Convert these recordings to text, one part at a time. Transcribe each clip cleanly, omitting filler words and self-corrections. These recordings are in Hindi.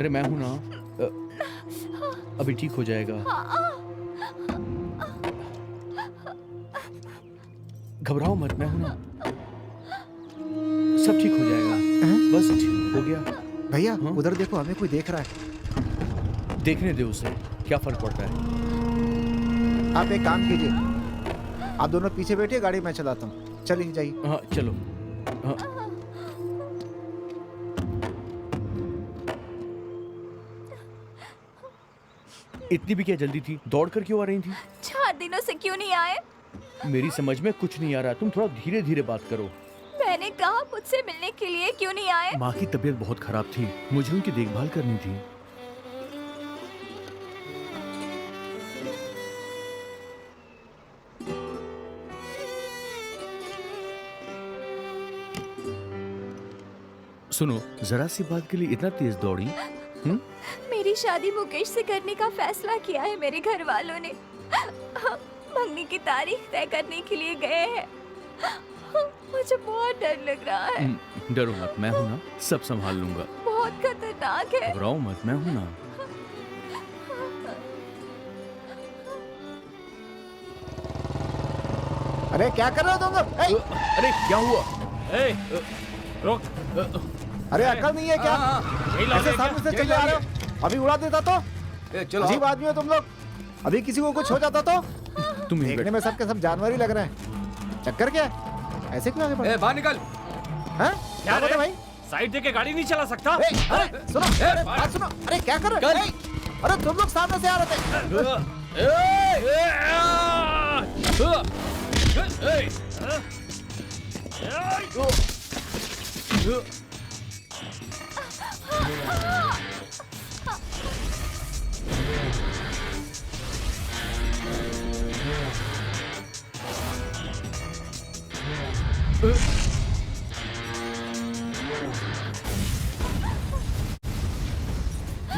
अरे मैं हूं ना। अभी ठीक हो जाएगा। घबराओ मत, मैं हूं ना। सब ठीक हो जाएगा। बस ठीक हो गया। भैया हाँ? उधर देखो, हमें कोई देख रहा है। देखने दे उसे, क्या फर्क पड़ता है। आप एक काम कीजिए, आप दोनों पीछे बैठिए, गाड़ी मैं चलाता हूँ। चलिए जाइए। हाँ चलो। हाँ। इतनी भी क्या जल्दी थी? दौड़ कर क्यों आ रही थी? 4 दिनों से क्यों नहीं आए? मेरी समझ में कुछ नहीं आ रहा। तुम थोड़ा धीरे धीरे बात करो। मैंने कहा मुझसे मिलने के लिए क्यों नहीं आए? माँ की तबीयत बहुत खराब थी, मुझे उनकी देखभाल करनी थी। सुनो, जरा सी बात के लिए इतना तेज दौड़ी? मेरी शादी मुकेश से करने का फैसला किया है मेरे घर वालों ने। मंगनी की तारीख तय करने के लिए गए हैं। मुझे बहुत डर लग रहा है। डरो मत, मैं हूं ना, सब संभाल लूंगा। बहुत खतरनाक है। घबराओ मत, मैं हूं ना। अरे क्या कर रहे हो तुम लोग? अरे क्या हुआ? रुक। अरे अकल नहीं है क्या? यही लौट ऐसे गए सामने से क्या? चले आ रहे हो? अभी उड़ा देता तो? चलो अजीब आदमी हो तुम लोग। अभी किसी को कुछ हो जाता तो? तुम यहीं देखने बैठो। में सबके सब जानवर ही लग रहे हैं। चक्कर क्या है? ऐसे क्यों आगे बढ़? बाहर निकल। हैं? क्या रे? बात है भाई? साइड देके गाड़ी नहीं चला सकता। अरे सुनो, अरे बात सुनो। अरे क्या कर रहे हो? अरे तुम लोग सामने से आ रहे थे।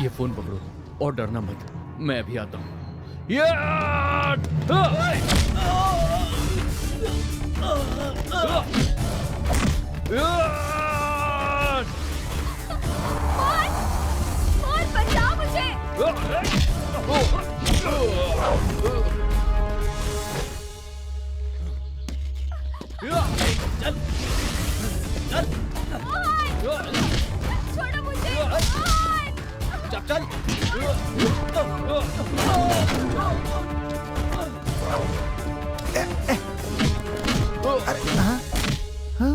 ये फोन पकड़ो और डरना मत, मैं अभी आता हूँ। मोहन बचाओ मुझे। छोड़ो मुझे। मोहन! अरे हाँ? हाँ?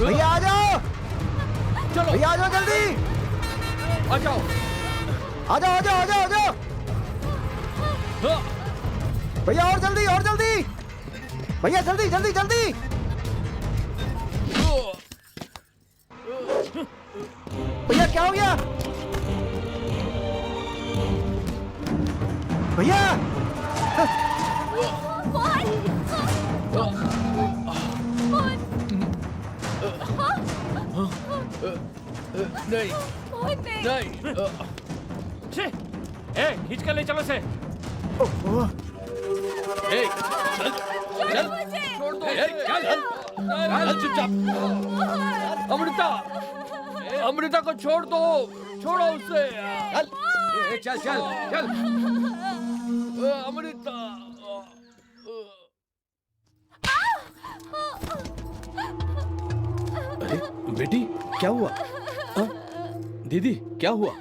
भैया आ जाओ, चलो भैया आ जाओ जल्दी, आ जाओ। आ जाओ, आ जाओ, आ जाओ, आ जाओ भैया, और जल्दी, और जल्दी भैया, जल्दी जल्दी जल्दी। भैया क्या हो गया? भैया मोहन! मोहन! नहीं मोहन नहीं। नहीं। छे, खींच कर ले चलो से। ओह, ए, चल छोड़ो मुझे। छोड़ दो। चल चुपचाप। अमृता, अमृता को छोड़ दो, छोड़ो उसे। चल चल चल। अमृता। अरे बेटी, क्या हुआ? दीदी क्या हुआ?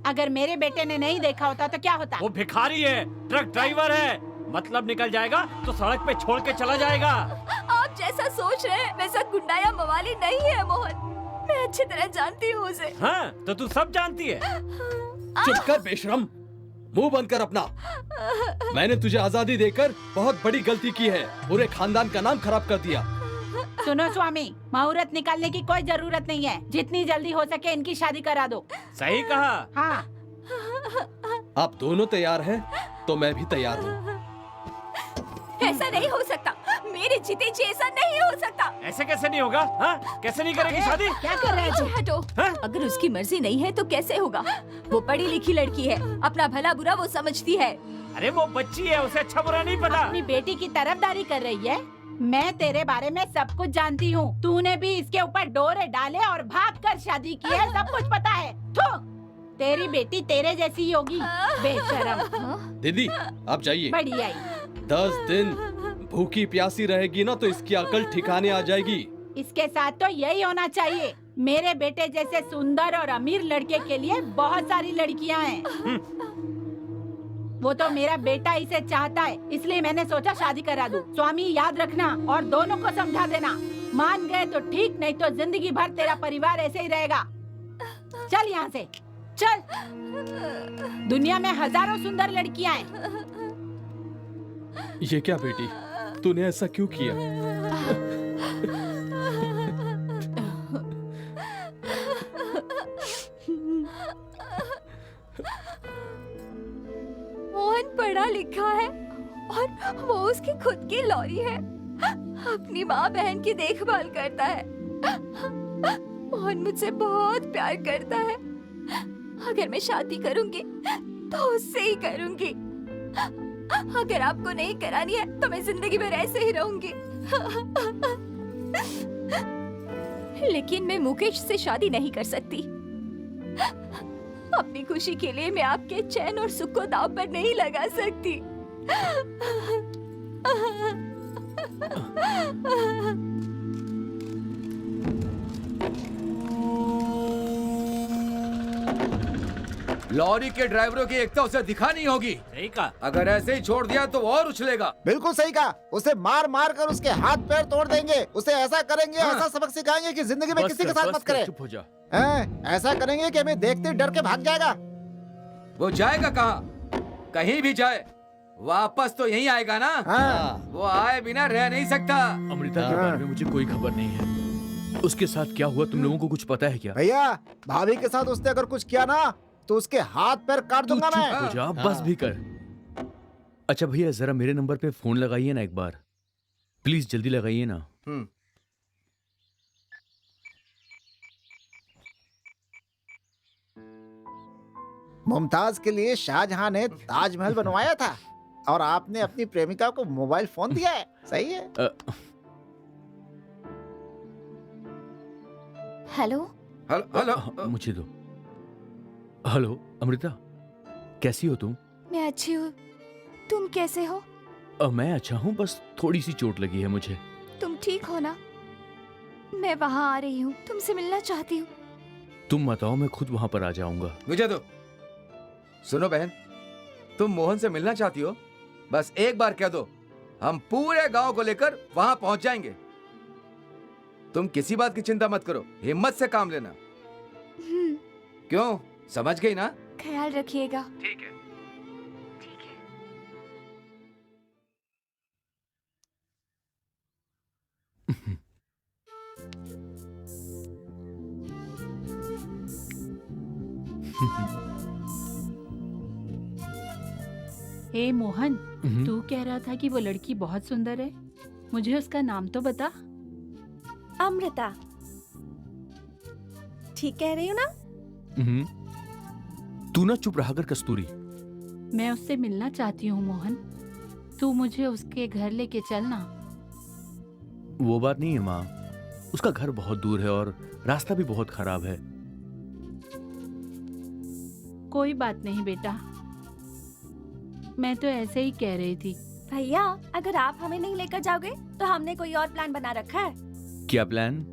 अगर मेरे बेटे ने नहीं देखा होता तो क्या होता? वो भिखारी है, ट्रक ड्राइवर है। मतलब निकल जाएगा तो सड़क पे छोड़ के चला जाएगा। आप जैसा सोच रहे हैं वैसा गुंडा या मवाली नहीं है मोहन। मैं अच्छी तरह जानती हूँ उसे। हाँ, तो तू सब जानती है। चुप कर बेशरम, मुंह बंद कर अपना। मैंने तुझे आजादी देकर बहुत बड़ी गलती की है, पूरे खानदान का नाम खराब कर दिया। सुनो स्वामी, मुहूर्त निकालने की कोई जरूरत नहीं है। जितनी जल्दी हो सके इनकी शादी करा दो। सही कहा। हाँ। आप दोनों तैयार हैं तो मैं भी तैयार हूँ। ऐसा नहीं हो सकता, मेरे जीते जी ऐसा नहीं हो सकता। ऐसे कैसे नहीं होगा? हाँ? कैसे नहीं करेगी शादी? क्या कर रहे पीछे हो? हटो। हाँ? अगर उसकी मर्जी नहीं है तो कैसे होगा? वो पढ़ी लिखी लड़की है, अपना भला बुरा वो समझती है। अरे वो बच्ची है, उसे अच्छा बुरा नहीं पता। अपनी बेटी की तरफदारी कर रही है। मैं तेरे बारे में सब कुछ जानती हूँ। तूने भी इसके ऊपर डोरे डाले और भागकर शादी की है, सब कुछ पता है। थू, तेरी बेटी तेरे जैसी ही होगी, बेशरम। दीदी आप जाइए। बढ़िया ही। 10 दिन भूखी प्यासी रहेगी ना तो इसकी अकल ठिकाने आ जाएगी। इसके साथ तो यही होना चाहिए। मेरे बेटे जैसे सुंदर और अमीर लड़के के लिए बहुत सारी लड़कियां हैं। वो तो मेरा बेटा इसे चाहता है, इसलिए मैंने सोचा शादी करा दूं। स्वामी याद रखना और दोनों को समझा देना। मान गए तो ठीक, नहीं तो जिंदगी भर तेरा परिवार ऐसे ही रहेगा। चल यहाँ से, चल। दुनिया में हजारों सुंदर लड़कियां हैं। ये क्या बेटी, तूने ऐसा क्यों किया? मोहन पढ़ा लिखा है और वो उसकी खुद की लॉरी है। अपनी माँ बहन की देखभाल करता है। मोहन मुझसे बहुत प्यार करता है। अगर मैं शादी करूंगी तो उससे ही करूंगी। अगर आपको नहीं करानी है तो मैं जिंदगी भर ऐसे ही रहूंगी। लेकिन मैं मुकेश से शादी नहीं कर सकती। अपनी खुशी के लिए मैं आपके चैन और सुख को दांव पर नहीं लगा सकती। लॉरी के ड्राइवरों की एकता उसे दिखानी होगी। सही कहा। अगर ऐसे ही छोड़ दिया तो वो और उछलेगा। बिल्कुल सही कहा। उसे मार मार कर उसके हाथ पैर तोड़ देंगे। उसे ऐसा करेंगे, हाँ। ऐसा सबक सिखाएंगे कि जिंदगी में बस किसी के कर, साथ बस मत कर, करे। चुप हो जा। ऐसा करेंगे कि हमें देखते ही डर के भाग जाएगा। वो जाएगा कहाँ? कहीं भी जाए वापस तो यहीं आएगा ना। हाँ। वो आए बिना रह नहीं सकता। अमृता के बारे में मुझे कोई खबर नहीं है। उसके साथ क्या हुआ तुम लोगों को कुछ पता है क्या? भैया, भाभी के साथ उसने अगर कुछ किया ना तो उसके हाथ पैर काट तू दूंगा चुप मैं। हो जा, बस भी कर। अच्छा भैया, जरा मेरे नंबर पे फोन लगाइए ना एक बार, प्लीज जल्दी लगाइए ना। मुमताज के लिए शाहजहां ने ताजमहल बनवाया था और आपने अपनी प्रेमिका को मोबाइल फोन दिया है। सही है। हेलो। हेलो। मुझे दो। हेलो अमृता, कैसी हो तुम? मैं अच्छी हूँ, तुम कैसे हो? मैं अच्छा हूँ, बस थोड़ी सी चोट लगी है मुझे। तुम ठीक हो ना? मैं वहाँ आ रही हूँ, तुमसे मिलना चाहती हूँ। तुम बताओ, मैं खुद वहाँ पर आ जाऊंगा। मुझे दो। सुनो बहन, तुम मोहन से मिलना चाहती हो? बस एक बार कह दो, हम पूरे गांव को लेकर वहां पहुंच जाएंगे। तुम किसी बात की चिंता मत करो, हिम्मत से काम लेना। क्यों, समझ गई ना? ख्याल रखिएगा। ठीक है। ठीक है। हे मोहन, तू कह रहा था कि वो लड़की बहुत सुंदर है। मुझे उसका नाम तो बता। अमृता। ठीक कह रही हूँ ना? तू ना चुप रहा कर कस्तूरी। मैं उससे मिलना चाहती हूँ मोहन, तू मुझे उसके घर लेके चलना। वो बात नहीं है माँ, उसका घर बहुत दूर है और रास्ता भी बहुत खराब है। कोई बात नहीं बेटा, मैं तो ऐसे ही कह रही थी। भैया, अगर आप हमें नहीं लेकर जाओगे तो हमने कोई और प्लान बना रखा है। क्या प्लान?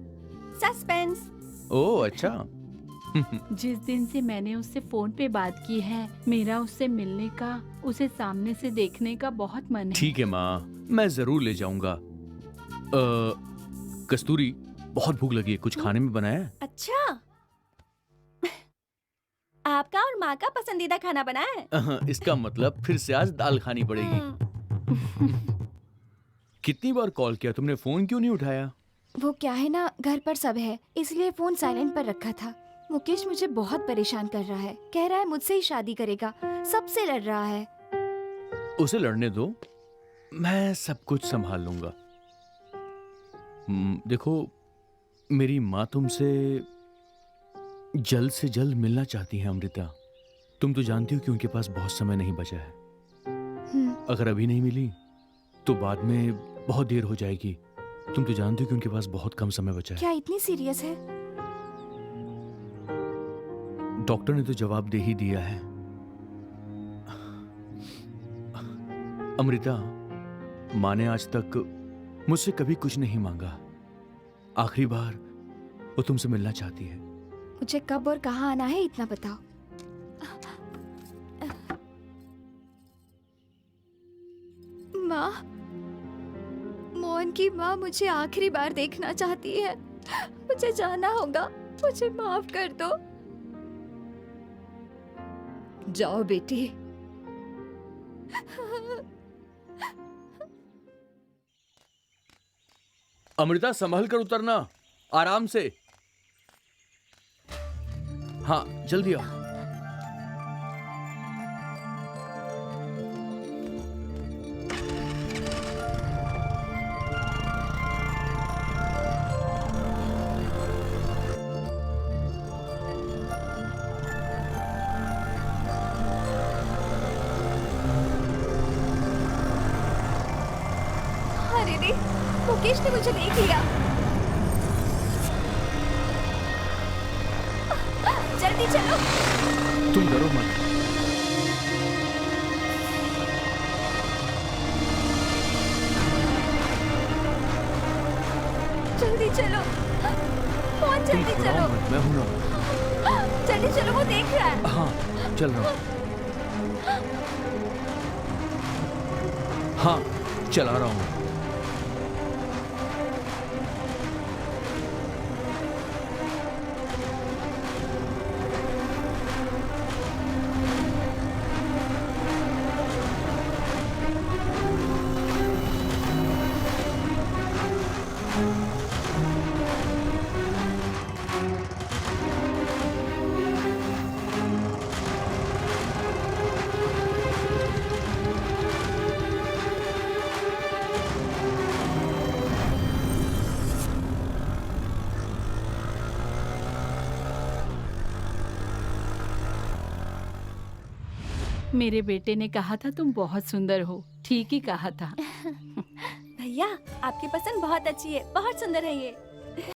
सस्पेंस। ओह अच्छा। जिस दिन से मैंने उससे फोन पे बात की है, मेरा उससे मिलने का, उसे सामने से देखने का बहुत मन है। ठीक है माँ, मैं जरूर ले जाऊंगा। कस्तूरी, बहुत भूख लगी है, कुछ खाने में बनाया है? अच्छा, आपका और माँ का पसंदीदा खाना बना है? इसका मतलब फिर से आज दाल खानी पड़ेगी। कितनी बार कॉल किया तुमने, फोन क्यों नहीं उठाया? वो क्या है ना, घर पर सब है इसलिए फोन साइलेंट पर रखा था। मुकेश मुझे बहुत परेशान कर रहा है, कह रहा है मुझसे ही शादी करेगा, सबसे लड़ रहा है। उसे लड़ने दो, मैं सब कुछ संभाल लूंगा। देखो, मेरी माँ तुमसे जल्द से जल्द मिलना चाहती है अमृता। तुम तो जानती हो कि उनके पास बहुत समय नहीं बचा है। अगर अभी नहीं मिली तो बाद में बहुत देर हो जाएगी। तुम तो जानती हो कि उनके पास बहुत कम समय बचा है। क्या इतनी सीरियस है? डॉक्टर ने तो जवाब दे ही दिया है। अमृता, माँ ने आज तक मुझसे कभी कुछ नहीं मांगा। आखिरी बार वो तुमसे मिलना चाहती है। मुझे कब और कहाँ आना है इतना बताओ। माँ, मोहन की माँ मुझे आखिरी बार देखना चाहती है। मुझे जाना होगा, मुझे माफ कर दो। जाओ बेटी। अमृता, संभल कर उतरना, आराम से। हाँ, जल्दी आओ। अरे रे, मुकेश ने मुझे देख लिया। जल्दी चलो। तुम डरो मत। जल्दी चलो, बहुत तुम जल्दी घबराओ चलो। मत, मैं हूं ना। जल्दी चलो, वो देख रहा है। हाँ, चल रहा हूं। हाँ, चला रहा हूं। मेरे बेटे ने कहा था तुम बहुत सुंदर हो। ठीक ही कहा था। भैया, आपकी पसंद बहुत अच्छी है, बहुत सुंदर है ये।